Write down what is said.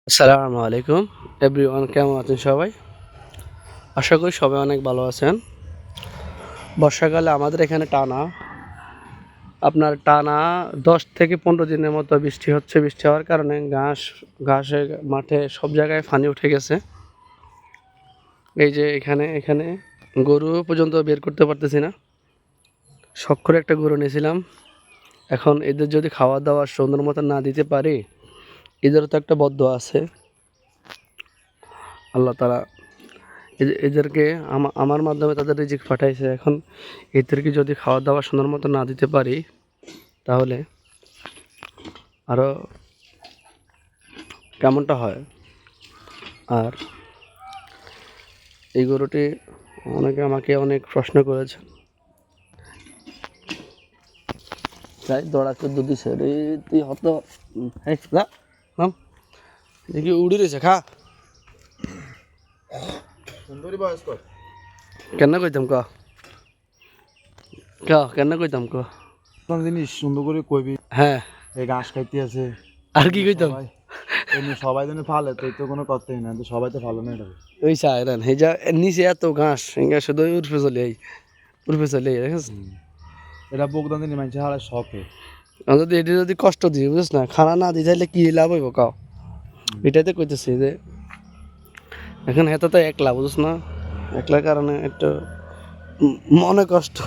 আসসালামু আলাইকুম এভরিওয়ান, কেমন আছেন সবাই? আশা করি সবাই অনেক ভালো আছেন। বর্ষাকালে আমাদের এখানে টানা 10 থেকে 15 দিনের মতো বৃষ্টি হচ্ছে। বৃষ্টি হওয়ার কারণে ঘাসে মাঠে সব জায়গায় পানি উঠে গেছে। এই যে এখানে এখানে গরু পর্যন্ত বের করতে পারতেছি না। শখ করে একটা গরু নিয়েছিলাম। এখন এদের যদি খাওয়া দাওয়া সুন্দর মতো না দিতে পারি, এদেরও তো একটা বদ্দোয়া আছে। আল্লাহ তাআলা এদেরকে আমার মাধ্যমে তাদের রিজিক পাঠাইছে। এখন এদেরকে যদি খাওয়া দাওয়া সুন্দর মতো না দিতে পারি, তাহলে আরও কেমনটা হয়। আর এই গরুটি আমাকে অনেক প্রশ্ন করেছে, তাই দৌড়াতে দুধ দিছে রে, তুই হত দেখি উড়ি রয়েছে খা সুন্দরী বয়স কর কেন কইতাম ক কেন কইতাম ক কোন জিনিস সুন্দর করে কইবি। হ্যাঁ, এই ঘাস খাইতে আছে আর কি কইতাম? এমনি সবাই যেন ফালে তো তো কোনো করতেই না, তো সবাই তো ভালো না এটা। ওই সাইরান এই যা নিচে এত ঘাস শুধু উর্ফে চলে দেখেছ। এটা বকদান দিন মানুষ হারা শখে। যদি এটা যদি কষ্ট দিই বুঝছ না, খানা না দিই তাহলে কি লাভ হইব কাও? এটাতে কইতেছি যে এখন হেতে তো একলা বুঝছ না, একলার কারণে একটু মনে কষ্ট।